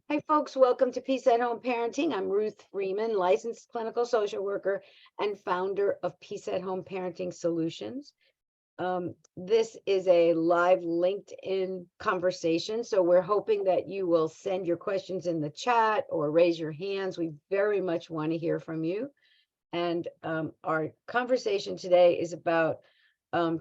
Hi, folks. Welcome to Peace at Home Parenting. I'm Ruth Freeman, licensed clinical social worker and founder of Peace at Home Parenting Solutions. This is a live LinkedIn conversation, so we're hoping that you will send your questions in the chat or raise your hands. We very much want to hear from you. And our conversation today is about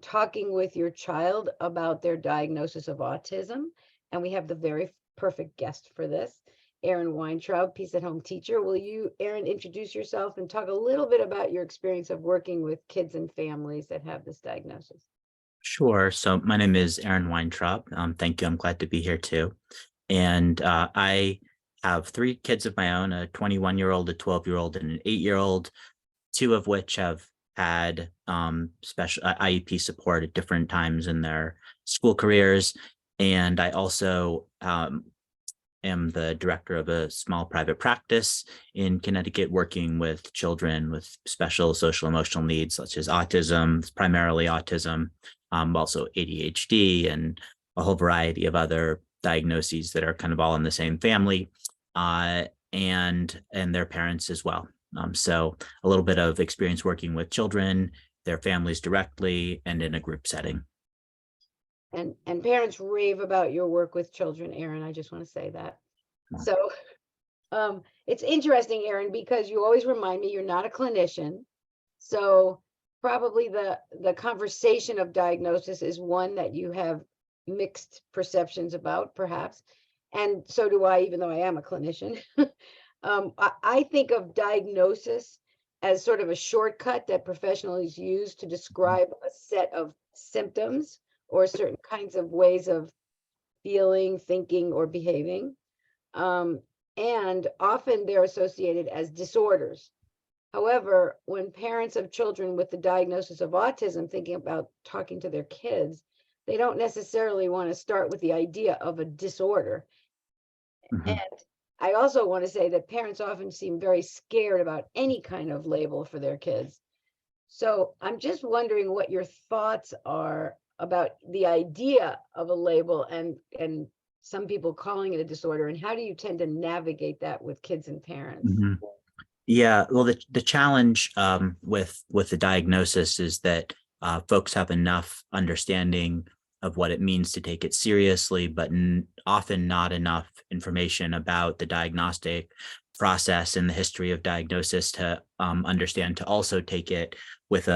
talking with your child about their diagnosis of autism. And we have the very perfect guest for this, Erin Weintraub, Peace at Home teacher. Will you, Erin, introduce yourself and talk a little bit about your experience of working with kids and families that have this diagnosis? Sure. So my name is Aaron Weintraub. Thank you. I'm glad to be here too. And I have three kids of my own, a 21-year-old, a 12-year-old, and an 8-year-old, two of which have had special IEP support at different times in their school careers. And I also am the director of a small private practice in Connecticut, working with children with special social emotional needs, such as autism, primarily autism, also ADHD, and a whole variety of other diagnoses that are kind of all in the same family, and their parents as well. So a little bit of experience working with children, their families directly, and in a group setting. And parents rave about your work with children, Erin. I just want to say that. So it's interesting, Erin, because you always remind me you're not a clinician. So probably the conversation of diagnosis is one that you have mixed perceptions about, perhaps. And so do I, even though I am a clinician. I think of diagnosis as sort of a shortcut that professionals use to describe a set of symptoms or certain kinds of ways of feeling, thinking, or behaving. And often they're associated as disorders. However, when parents of children with the diagnosis of autism thinking about talking to their kids, they don't necessarily want to start with the idea of a disorder. Mhm. And I also want to say that parents often seem very scared about any kind of label for their kids. So I'm just wondering what your thoughts are about the idea of a label and some people calling it a disorder, and how do you tend to navigate that with kids and parents? Mhm. Yeah, well, the challenge with the diagnosis is that folks have enough understanding of what it means to take it seriously, but often not enough information about the diagnostic process and the history of diagnosis to understand to also take it with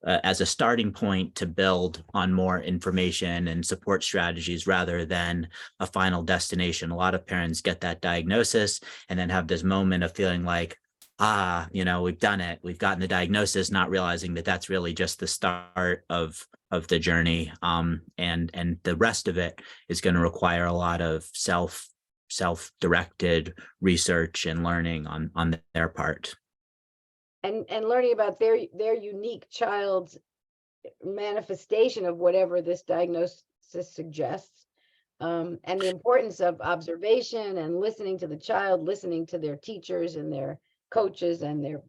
as a starting point to build on more information and support strategies rather than a final destination. A lot of parents get that diagnosis and then have this moment of feeling like, we've done it. We've gotten the diagnosis, not realizing that that's really just the start of the journey. And the rest of it is going to require a lot of self-directed research and learning on their part. And learning about their unique child's manifestation of whatever this diagnosis suggests, and the importance of observation and listening to the child, listening to their teachers and their coaches and their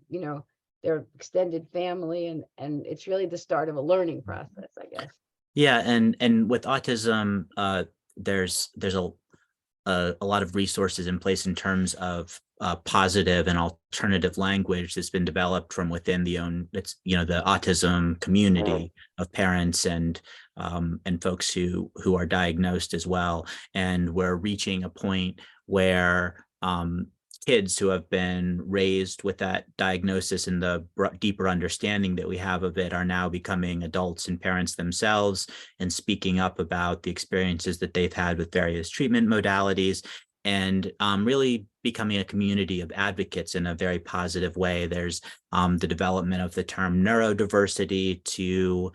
extended family, and it's really the start of a learning process, I guess. Yeah, and with autism, there's a lot of resources in place in terms of positive and alternative language that's been developed from within the autism Mm. community of parents and folks who are diagnosed as well. And we're reaching a point where kids who have been raised with that diagnosis and the deeper understanding that we have of it are now becoming adults and parents themselves and speaking up about the experiences that they've had with various treatment modalities, and really becoming a community of advocates in a very positive way. There's the development of the term neurodiversity to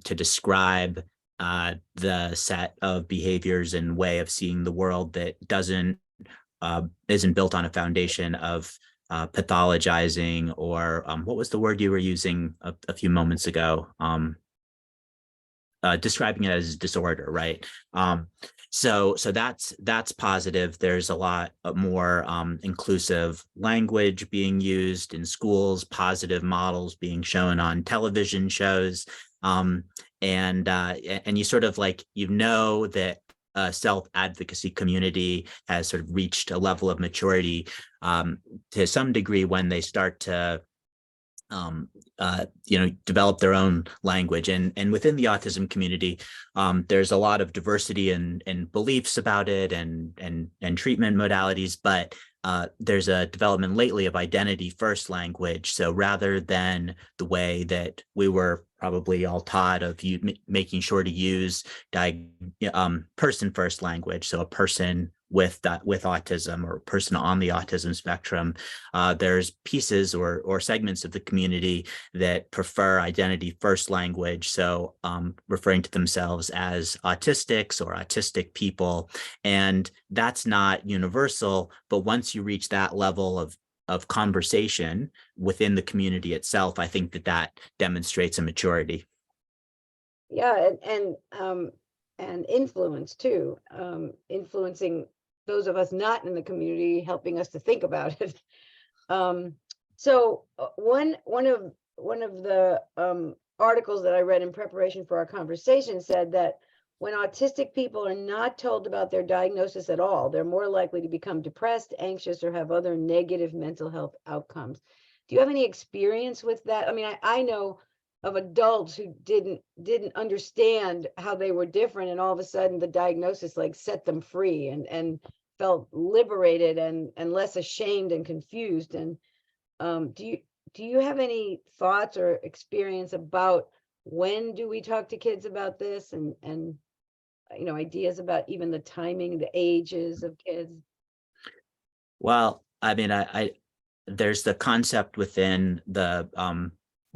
describe the set of behaviors and way of seeing the world that isn't built on a foundation of pathologizing or what was the word you were using a few moments ago? Describing it as disorder, right? So that's positive. There's a lot more inclusive language being used in schools, positive models being shown on television shows, um, and you sort of like that self-advocacy community has sort of reached a level of maturity to some degree when they start to develop their own language. And within the autism community, there's a lot of diversity in beliefs about it and treatment modalities, but there's a development lately of identity first language. So rather than the way that we were probably all taught of making sure to use person first language, so a person with autism or a person on the autism spectrum, there's pieces or segments of the community that prefer identity first language, so referring to themselves as autistics or autistic people. And that's not universal, but once you reach that level of conversation within the community itself, I think that demonstrates a maturity. Yeah, and influence too, influencing those of us not in the community, helping us to think about it. Um, so one of the articles that I read in preparation for our conversation said that when autistic people are not told about their diagnosis at all, they're more likely to become depressed, anxious, or have other negative mental health outcomes. Do you have any experience with that? I mean, I know of adults who didn't understand how they were different, and all of a sudden the diagnosis like set them free and felt liberated and less ashamed and confused. And do you have any thoughts or experience about when do we talk to kids about this, and ideas about even the timing, the ages of kids? Well, I mean, I there's the concept within the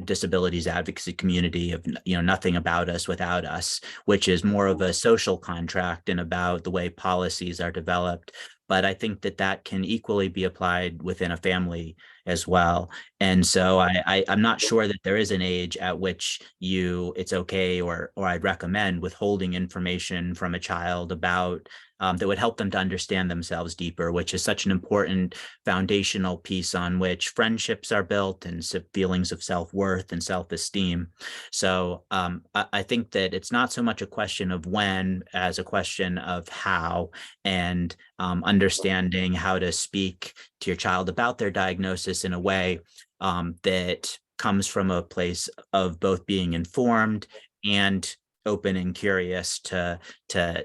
disabilities advocacy community of nothing about us without us, which is more of a social contract and about the way policies are developed. But I think that can equally be applied within a family as well. And so I'm not sure that there is an age at which it's okay or I'd recommend withholding information from a child about that would help them to understand themselves deeper, which is such an important foundational piece on which friendships are built and feelings of self-worth and self-esteem. So I think that it's not so much a question of when as a question of how, and understanding how to speak to your child about their diagnosis in a way that comes from a place of both being informed and open and curious to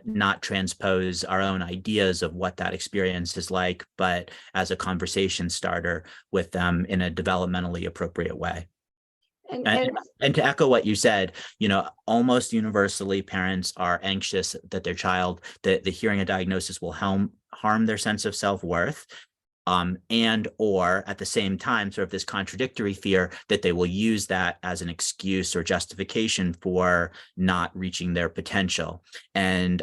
not transpose our own ideas of what that experience is like, but as a conversation starter with them in a developmentally appropriate way. And And, and and to echo what you said, almost universally, parents are anxious that their child, that the hearing a diagnosis will harm their sense of self-worth, and or at the same time, sort of this contradictory fear that they will use that as an excuse or justification for not reaching their potential. And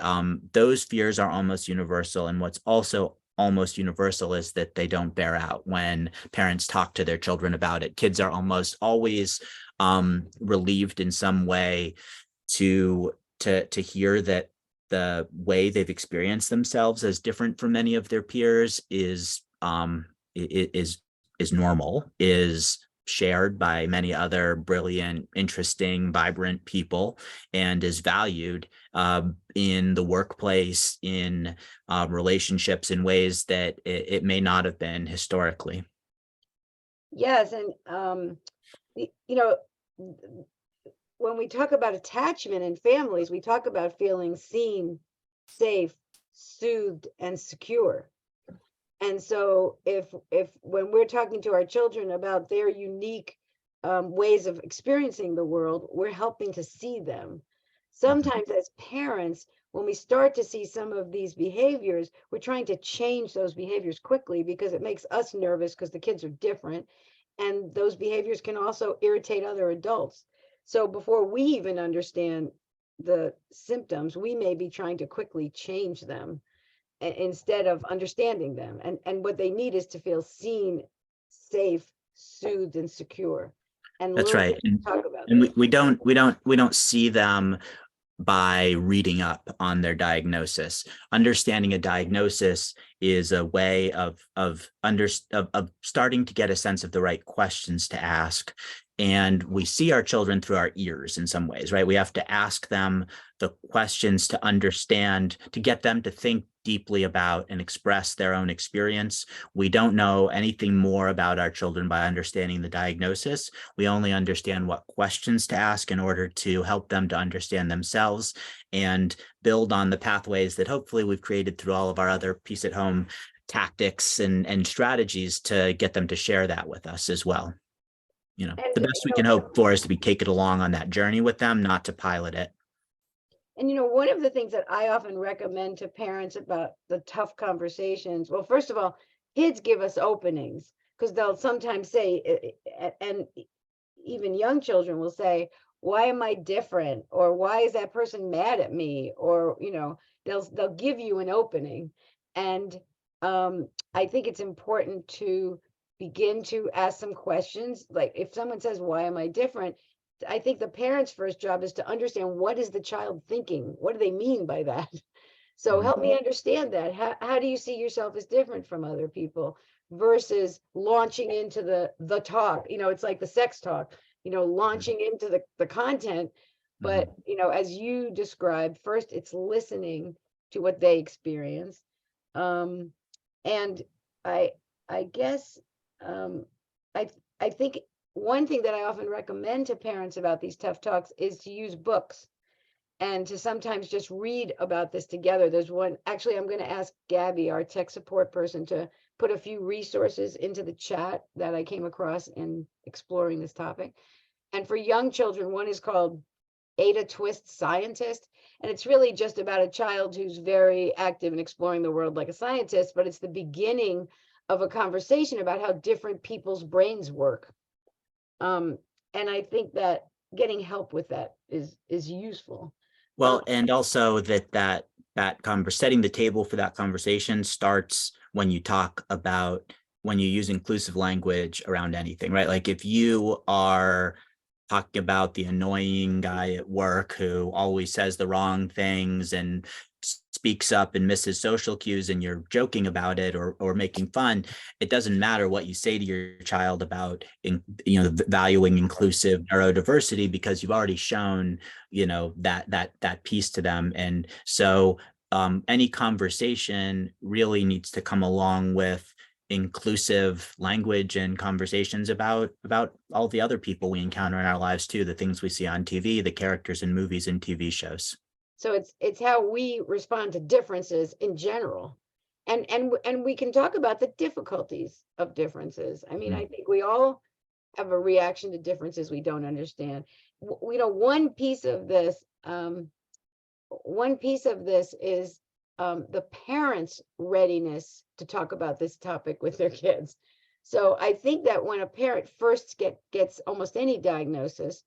those fears are almost universal. And what's also almost universal is that they don't bear out when parents talk to their children about it. Kids are almost always relieved in some way to hear that the way they've experienced themselves as different from many of their peers is normal, is shared by many other brilliant, interesting, vibrant people, and is valued in the workplace, in relationships in ways that it may not have been historically. yes, and you know, when we talk about attachment in families, we talk about feeling seen, safe, soothed, and secure. And so if when we're talking to our children about their unique ways of experiencing the world, we're helping to see them. Sometimes as parents, when we start to see some of these behaviors, we're trying to change those behaviors quickly because it makes us nervous because the kids are different. And those behaviors can also irritate other adults. So before we even understand the symptoms, we may be trying to quickly change them instead of understanding them. And what they need is to feel seen, safe, soothed, and secure, and That's learn to right. And, talk about and this. we don't see them by reading up on their diagnosis. Understanding a diagnosis is a way of starting to get a sense of the right questions to ask. And we see our children through our ears in some ways, right? We have to ask them the questions to understand, to get them to think deeply about and express their own experience. We don't know anything more about our children by understanding the diagnosis. We only understand what questions to ask in order to help them to understand themselves and build on the pathways that hopefully we've created through all of our other peace at home tactics and strategies to get them to share that with us as well. The And best we can hope for is to be taken along on that journey with them, not to pilot it. one of the things that I often recommend to parents about the tough conversations, well, first of all, kids give us openings because they'll sometimes say, and even young children will say, why am I different? Or why is that person mad at me? Or, they'll give you an opening. And I think it's important to begin to ask some questions. Like if someone says, why am I different? I think the parent's first job is to understand, what is the child thinking? What do they mean by that? So help me understand that. How do you see yourself as different from other people versus launching into the talk? It's like the sex talk, launching into the content. But, as you described, first it's listening to what they experience. And I I guess I I think one thing that I often recommend to parents about these tough talks is to use books and to sometimes just read about this together. There's one, actually, I'm going to ask Gabby, our tech support person, to put a few resources into the chat that I came across in exploring this topic. And for young children, one is called Ada Twist Scientist. And it's really just about a child who's very active in exploring the world like a scientist, but it's the beginning of a conversation about how different people's brains work. And I think that getting help with that is useful. Well, and also setting the table for that conversation starts when you talk about when you use inclusive language around anything, right? Like if you are talking about the annoying guy at work who always says the wrong things and speaks up and misses social cues, and you're joking about it or making fun, it doesn't matter what you say to your child about valuing inclusive neurodiversity, because you've already shown that piece to them. And so any conversation really needs to come along with inclusive language and conversations about all the other people we encounter in our lives too, the things we see on TV, the characters in movies and TV shows. So it's how we respond to differences in general. And we can talk about the difficulties of differences. I mean, I think we all have a reaction to differences we don't understand. One piece of this is the parents' readiness to talk about this topic with their kids. So I think that when a parent first gets almost any diagnosis,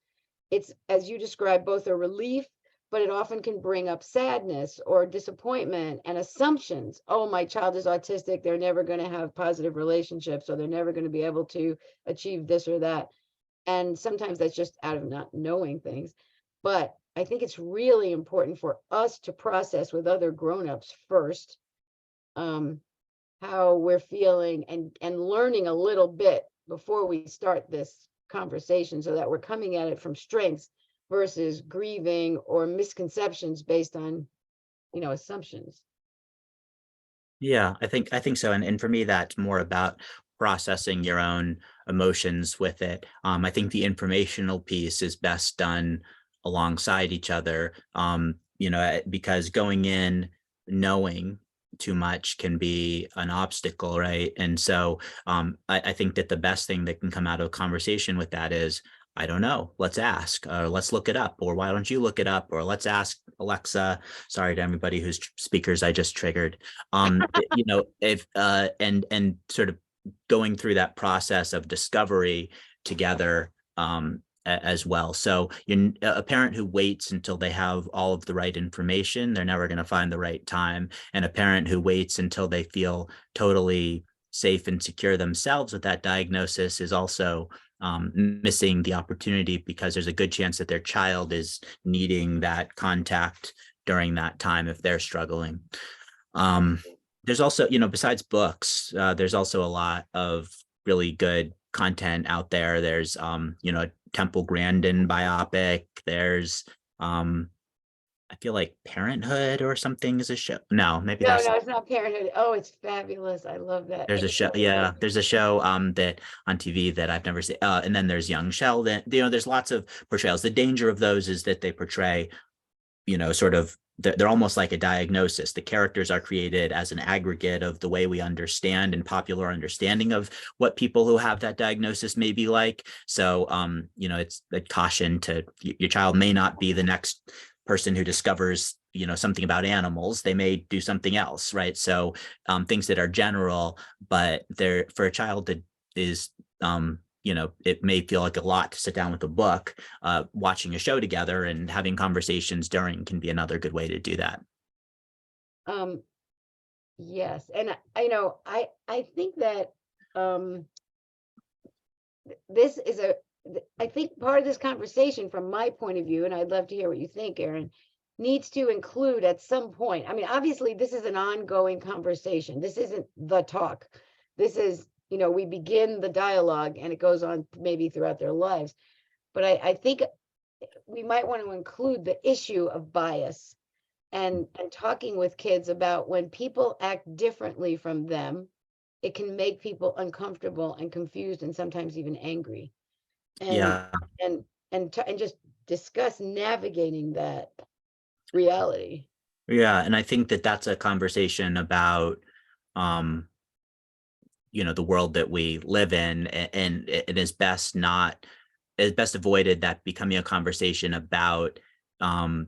it's, as you described, both a relief, but it often can bring up sadness or disappointment and assumptions. Oh, my child is autistic. They're never going to have positive relationships, or they're never going to be able to achieve this or that. And sometimes that's just out of not knowing things. But I think it's really important for us to process with other grownups first, how we're feeling and learning a little bit before we start this conversation, so that we're coming at it from strengths versus grieving or misconceptions based on, assumptions. Yeah, I think so. And for me, that's more about processing your own emotions with it. I think the informational piece is best done alongside each other. Because going in knowing too much can be an obstacle, right? And so I think that the best thing that can come out of a conversation with that is, I don't know, let's ask, or let's look it up, or why don't you look it up, or let's ask Alexa. Sorry to everybody whose speakers I just triggered. If and sort of going through that process of discovery together, as well. So a parent who waits until they have all of the right information, they're never going to find the right time. And a parent who waits until they feel totally safe and secure themselves with that diagnosis is also missing the opportunity, because there's a good chance that their child is needing that contact during that time if they're struggling. There's also, besides books, there's also a lot of really good content out there. There's, Temple Grandin biopic. There's I feel like Parenthood or something is a show. No, maybe No, there's no, it's not Parenthood. Oh, it's fabulous. I love that. a show. Yeah, there's a show that on TV that I've never seen. And then there's Young Sheldon. There's lots of portrayals. The danger of those is that they portray, sort of they're almost like a diagnosis. The characters are created as an aggregate of the way we understand and popular understanding of what people who have that diagnosis may be like. So, it's a caution to your child may not be the next person who discovers, something about animals. They may do something else, right? So, things that are general, but they're for a child that is, it may feel like a lot to sit down with a book. Watching a show together and having conversations during can be another good way to do that. Um, yes, and I think that um this is I think part of this conversation from my point of view, and I'd love to hear what you think, Aaron, needs to include at some point. I mean, obviously this is an ongoing conversation. This isn't the talk. This is, we begin the dialogue and it goes on maybe throughout their lives. But I think we might want to include the issue of bias and talking with kids about when people act differently from them, it can make people uncomfortable and confused and sometimes even angry. And Yeah. and and just discuss navigating that reality. Yeah. And I think that that's a conversation about, um, the world that we live in, and it is best not is best avoided that becoming a conversation about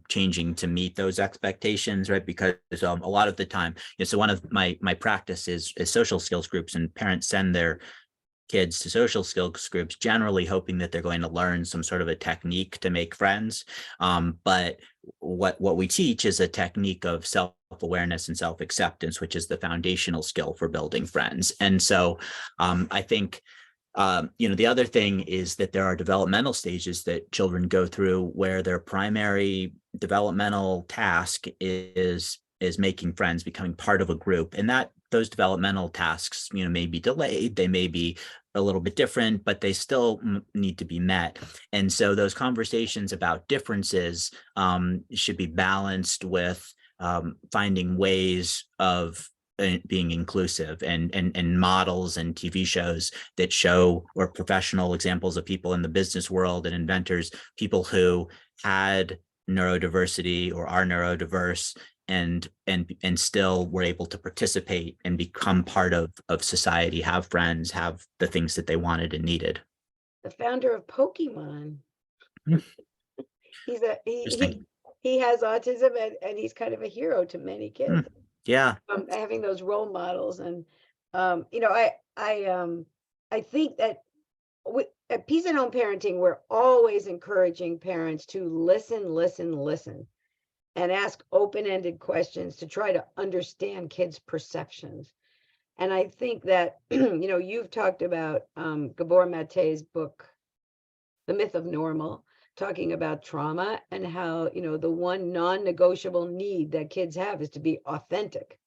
changing to meet those expectations, right? Because a lot of the time, so one of my practice is social skills groups, and parents send their kids to social skills groups, generally hoping that they're going to learn some sort of a technique to make friends. But what we teach is a technique of self-awareness and self-acceptance, which is the foundational skill for building friends. And so I think the other thing is that there are developmental stages that children go through where their primary developmental task is making friends, becoming part of a group, and that those developmental tasks, may be delayed, they may be a little bit different, but they still need to be met. And so those conversations about differences should be balanced with finding ways of being inclusive, and models and TV shows that show, or professional examples of people in the business world and inventors, people who had neurodiversity or are neurodiverse, and still were able to participate and become part of society, have friends, have the things that they wanted and needed. The founder of Pokemon. Hmm. He's a Interesting. he has autism and he's kind of a hero to many Hmm. kids. Yeah. Having those role models and I think that at Peace and Home Parenting, we're always encouraging parents to listen, and ask open-ended questions to try to understand kids' perceptions. And I think that, you've talked about Gabor Mate's book, The Myth of Normal, talking about trauma and how, the one non-negotiable need that kids have is to be authentic.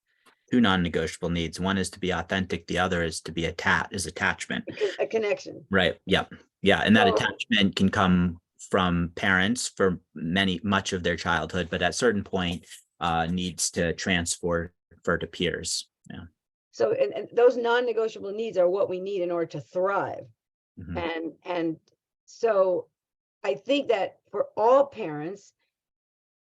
Two non-negotiable needs. One is to be authentic. The other is to be attachment. A connection. Right. Yeah. Yeah. And that So, attachment can come from parents for much of their childhood, but at a certain point needs to transfer to peers. Yeah. and those non-negotiable needs are what we need in order to thrive. Mhm. And so I think that for all parents,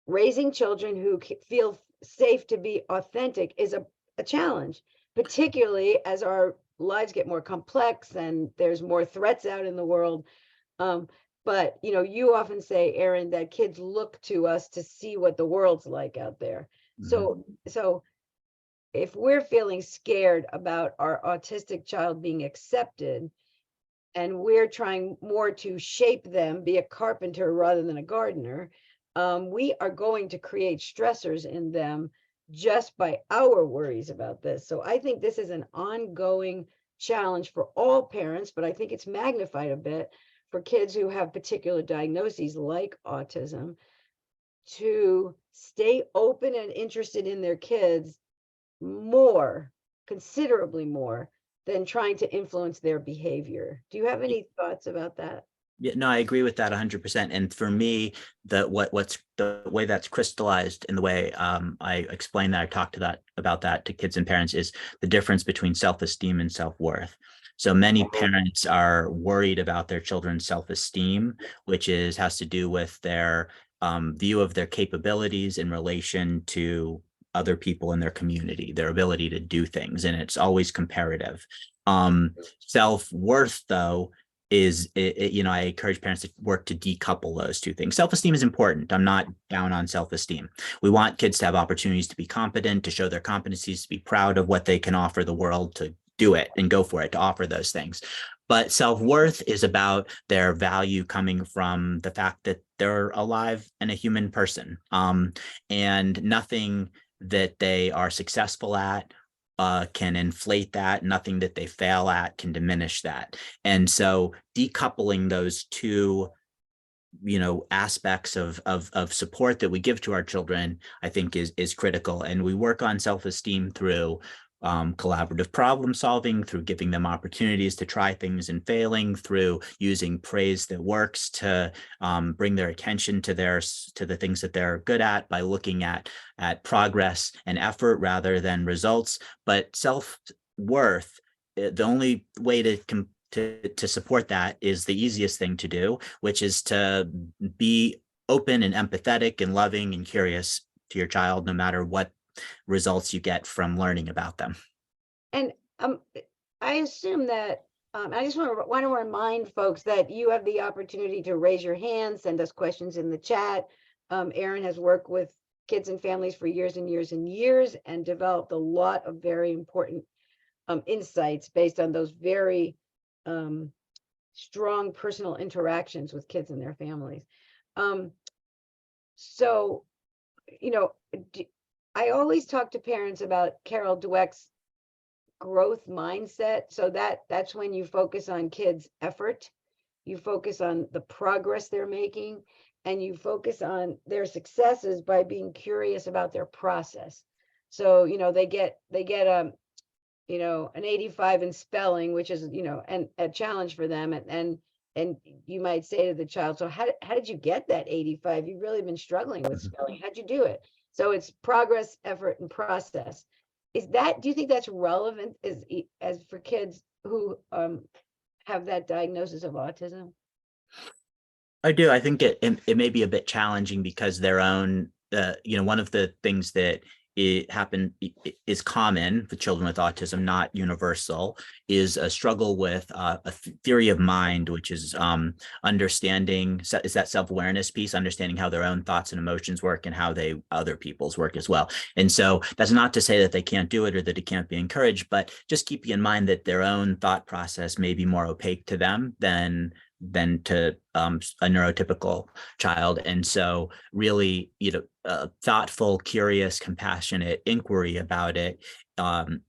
raising children who feel safe to be authentic is a challenge, particularly as our lives get more complex and there's more threats out in the world. But you often say, Aaron, that kids look to us to see what the world's like out there. Mhm. So if we're feeling scared about our autistic child being accepted, and we're trying more to shape them, be a carpenter rather than a gardener, we are going to create stressors in them just by our worries about this. So I think this is an ongoing challenge for all parents, but I think it's magnified a bit for kids who have particular diagnoses like autism, to stay open and interested in their kids more, considerably more than trying to influence their behavior. Do you have any thoughts about that? Yeah, no, I agree with that 100%. And for me, what's the way that's crystallized in the way I explain that, I talk to that about that to kids and parents, is the difference between self-esteem and self-worth. So many parents are worried about their children's self-esteem, which has to do with their view of their capabilities in relation to other people in their community, their ability to do things, and it's always comparative. Self-worth, though, I encourage parents to work to decouple those two things. Self-esteem is important. I'm not down on self-esteem. We want kids to have opportunities to be competent, to show their competencies, to be proud of what they can offer the world, to do it and go for it, to offer those things. But self-worth is about their value coming from the fact that they're alive and a human person, and nothing that they are successful at can inflate that. Nothing that they fail at can diminish that. And so decoupling those two, aspects of support that we give to our children, I think is critical. And we work on self-esteem through collaborative problem solving, through giving them opportunities to try things and failing, through using praise that works to bring their attention to the things that they're good at, by looking at progress and effort rather than results. But self-worth, the only way to support that is the easiest thing to do, which is to be open and empathetic and loving and curious to your child, no matter what results you get from learning about them. And I assume that I just want to remind folks that you have the opportunity to raise your hand, send us questions in the chat. Erin has worked with kids and families for years and years and years, and developed a lot of very important insights based on those very strong personal interactions with kids and their families. So, I always talk to parents about Carol Dweck's growth mindset. So that's when you focus on kids' effort, you focus on the progress they're making, and you focus on their successes by being curious about their process. So, they get an 85 in spelling, which is, and a challenge for them. And you might say to the child, so how did you get that 85? You've really been struggling with spelling. How'd you do it? So it's progress, effort, and process. Do you think that's relevant as for kids who have that diagnosis of autism? I do. I think it may be a bit challenging because their own, one of the things that is common for children with autism, not universal, is a struggle with a theory of mind, which is understanding, is that self-awareness piece, understanding how their own thoughts and emotions work and how other people's work as well. And so that's not to say that they can't do it or that it can't be encouraged, but just keeping in mind that their own thought process may be more opaque to them than to a neurotypical child. And so really, thoughtful, curious, compassionate inquiry about it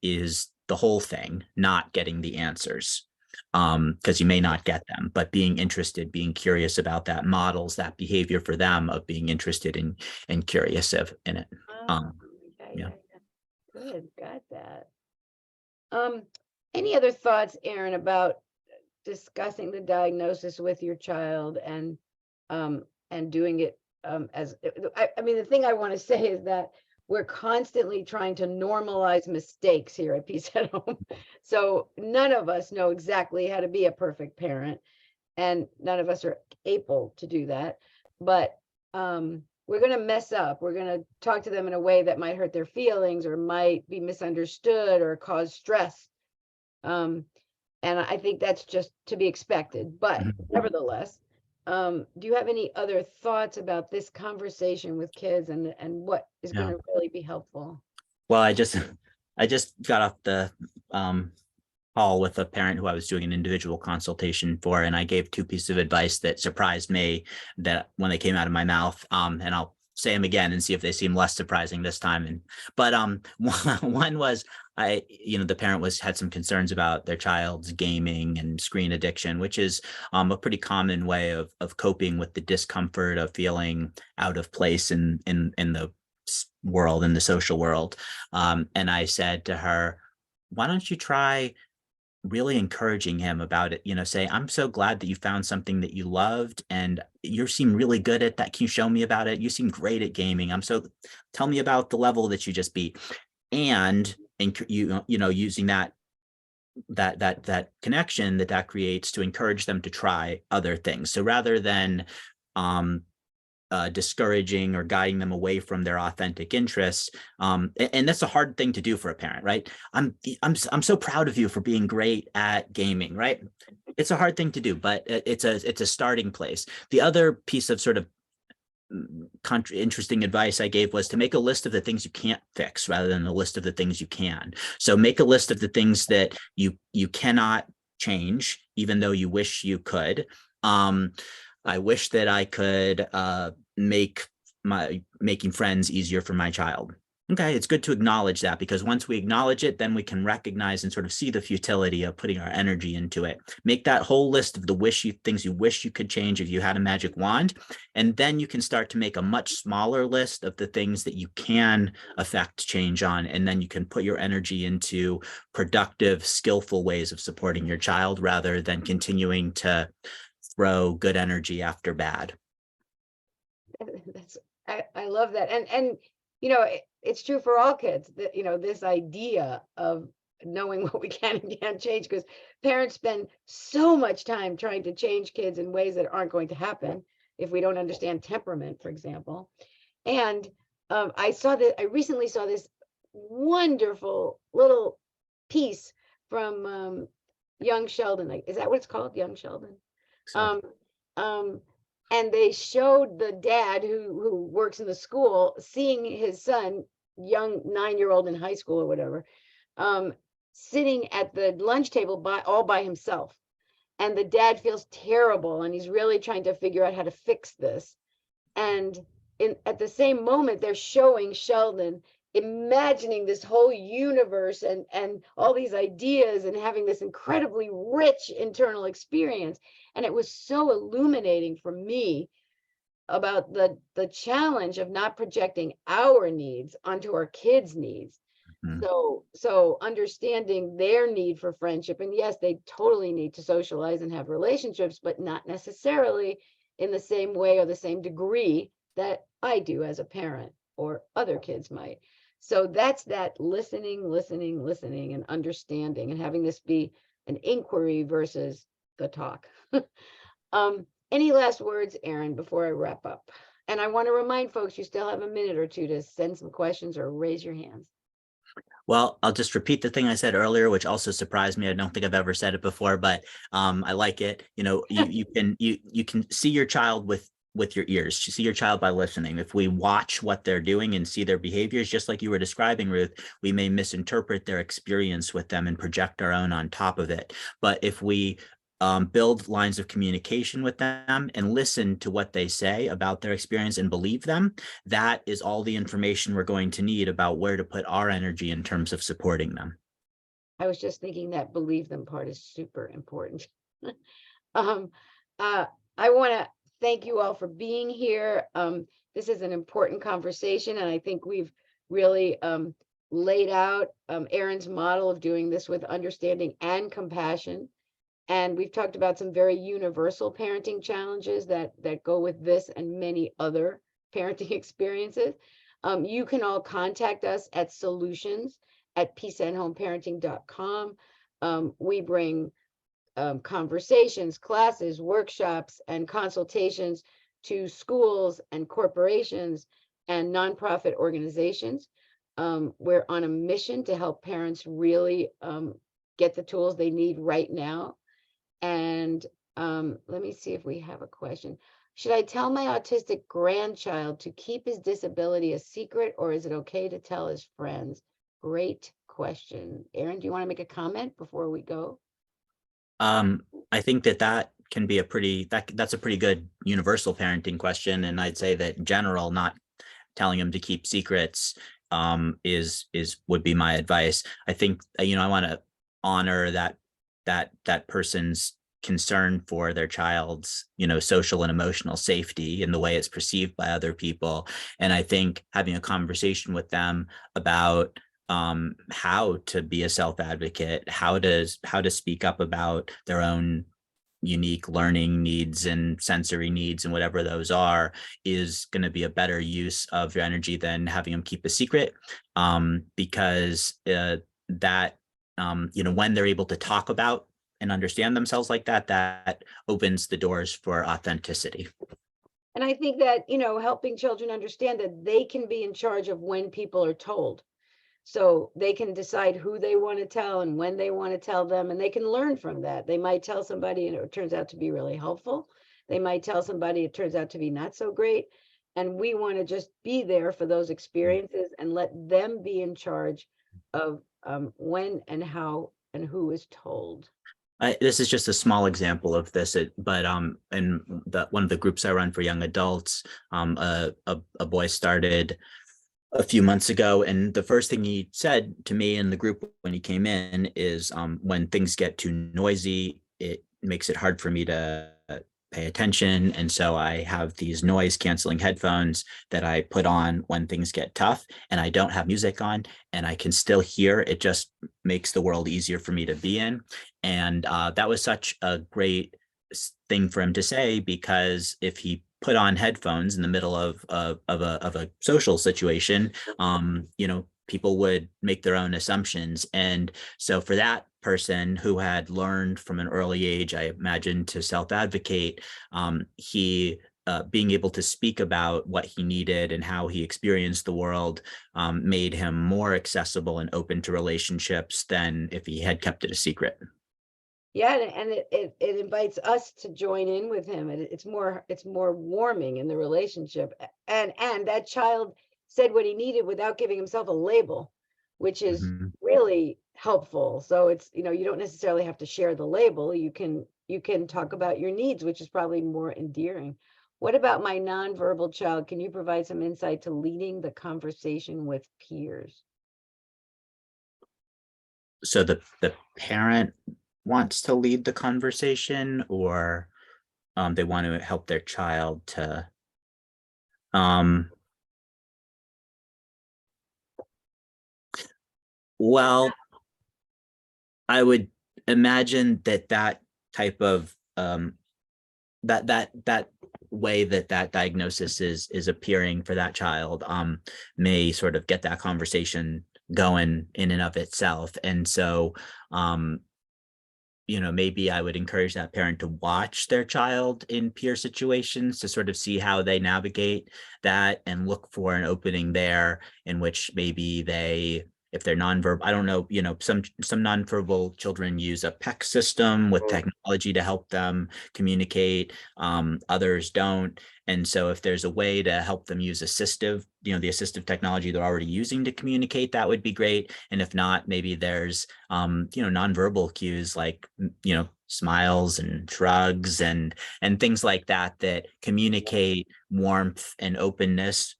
is the whole thing, not getting the answers, because you may not get them, but being interested, being curious about that models that behavior for them of being interested in and curious in it. Yeah. Good, got that. Any other thoughts, Erin, about discussing the diagnosis with your child and doing it I mean, the thing I want to say is that we're constantly trying to normalize mistakes here at Peace at Home. So none of us know exactly how to be a perfect parent, and none of us are able to do that. But we're going to mess up. We're going to talk to them in a way that might hurt their feelings or might be misunderstood or cause stress. And I think that's just to be expected. But nevertheless, do you have any other thoughts about this conversation with kids and what is going to really be helpful? Well, I just got off the call with a parent who I was doing an individual consultation for, and I gave two pieces of advice that surprised me that when they came out of my mouth. And I'll say them again and see if they seem less surprising this time. But one was, the parent had some concerns about their child's gaming and screen addiction, which is a pretty common way of coping with the discomfort of feeling out of place in the world, in the social world. And I said to her, why don't you try really encouraging him about it, say, I'm so glad that you found something that you loved and you seem really good at that. Can you show me about it? You seem great at gaming. Tell me about the level that you just beat. And using that connection that creates to encourage them to try other things. So rather than um, discouraging or guiding them away from their authentic interests, and that's a hard thing to do for a parent, right? I'm so proud of you for being great at gaming, right? It's a hard thing to do, but it's a starting place. The other piece of sort of interesting advice I gave was to make a list of the things you can't fix rather than a list of the things you can. So make a list of the things that you cannot change, even though you wish you could. I wish that I could make making friends easier for my child. Okay, it's good to acknowledge that, because once we acknowledge it, then we can recognize and sort of see the futility of putting our energy into it. Make that whole list of the things you wish you could change if you had a magic wand, and then you can start to make a much smaller list of the things that you can affect change on, and then you can put your energy into productive, skillful ways of supporting your child rather than continuing to throw good energy after bad. That's I love that. And it's true for all kids that, this idea of knowing what we can and can't change, because parents spend so much time trying to change kids in ways that aren't going to happen if we don't understand temperament, for example. And I recently saw this wonderful little piece from Young Sheldon. Like, is that what it's called? Young Sheldon. So Um, um, and they showed the dad who works in the school seeing his son, young 9-year-old in high school or whatever, um, sitting at the lunch table all by himself. And the dad feels terrible, and he's really trying to figure out how to fix this. And at the same moment, they're showing Sheldon imagining this whole universe and all these ideas and having this incredibly rich internal experience. And it was so illuminating for me about the challenge of not projecting our needs onto our kids' needs. mm, So understanding their need for friendship, and yes, they totally need to socialize and have relationships, but not necessarily in the same way or the same degree that I do as a parent or other kids might. So that's that listening, and understanding, and having this be an inquiry versus the talk. Any last words, Erin, before I wrap up? And I want to remind folks, you still have a minute or two to send some questions or raise your hands. well, I'll just repeat the thing I said earlier, which also surprised me. I don't think I've ever said it before, but I like it. You can see your child with your ears. You see your child by listening. If we watch what they're doing and see their behaviors, just like you were describing, Ruth, we may misinterpret their experience with them and project our own on top of it. But if we build lines of communication with them and listen to what they say about their experience and believe them, that is all the information we're going to need about where to put our energy in terms of supporting them. I was just thinking that believe them part is super important. um, I want to thank you all for being here. This is an important conversation, and I think we've really laid out Erin's model of doing this with understanding and compassion. And we've talked about some very universal parenting challenges that go with this and many other parenting experiences. You can all contact us at solutions@peaceandhomeparenting.com. We bring conversations, classes, workshops, and consultations to schools and corporations and nonprofit organizations. We're on a mission to help parents really get the tools they need right now. And let me see if we have a question. Should I tell my autistic grandchild to keep his disability a secret, or is it okay to tell his friends? Great question. Erin, do you want to make a comment before we go? I think that can be that's a pretty good universal parenting question. And I'd say that in general, not telling them to keep secrets is would be my advice. I think I want to honor that person's concern for their child's social and emotional safety and the way it's perceived by other people. And I think having a conversation with them about how to be a self-advocate, how to speak up about their own unique learning needs and sensory needs and whatever those are, is going to be a better use of your energy than having them keep a secret. Because that when they're able to talk about and understand themselves like that, that opens the doors for authenticity. And I think that, helping children understand that they can be in charge of when people are told. So they can decide who they want to tell and when they want to tell them, and they can learn from that. They might tell somebody and it turns out to be really helpful. They might tell somebody it turns out to be not so great. And we want to just be there for those experiences and let them be in charge of when and how and who is told. This is just a small example of this, but in one of the groups I run for young adults, a boy started a few months ago, and the first thing he said to me in the group when he came in is, when things get too noisy, it makes it hard for me to pay attention, and so I have these noise canceling headphones that I put on when things get tough, and I don't have music on, and I can still hear. It just makes the world easier for me to be in. And that was such a great thing for him to say, because if he put on headphones in the middle of a social situation, people would make their own assumptions. And so for that person who had learned from an early age, I imagine, to self-advocate, he being able to speak about what he needed and how he experienced the world, made him more accessible and open to relationships than if he had kept it a secret. Yeah, and it invites us to join in with him. And it's more warming in the relationship. And that child said what he needed without giving himself a label, which is Mhm. really helpful. So it's, you don't necessarily have to share the label. You can talk about your needs, which is probably more endearing. What about my nonverbal child? Can you provide some insight to leading the conversation with peers? So the parent wants to lead the conversation, or they want to help their child to, um well, I would imagine that that type of, that way that that diagnosis is appearing for that child, may sort of get that conversation going in and of itself. And so, um maybe I would encourage that parent to watch their child in peer situations to sort of see how they navigate that, and look for an opening there in which maybe they, if they're nonverbal, I don't know, some nonverbal children use a PEC system with technology to help them communicate. Others don't. And so if there's a way to help them use the assistive technology they're already using to communicate, that would be great. And if not, maybe there's, nonverbal cues like, smiles and shrugs and things like that, that communicate warmth and openness,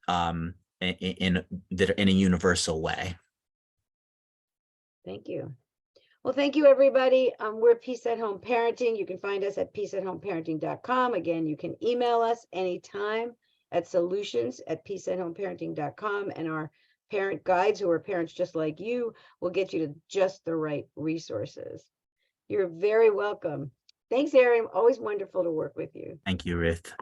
in a universal way. Thank you. Well, thank you, everybody. We're Peace at Home Parenting. You can find us at peaceathomeparenting.com. Again, you can email us anytime at solutions@peaceathomeparenting.com. And our parent guides, who are parents just like you, will get you to just the right resources. You're very welcome. Thanks, Erin. Always wonderful to work with you. Thank you, Ruth.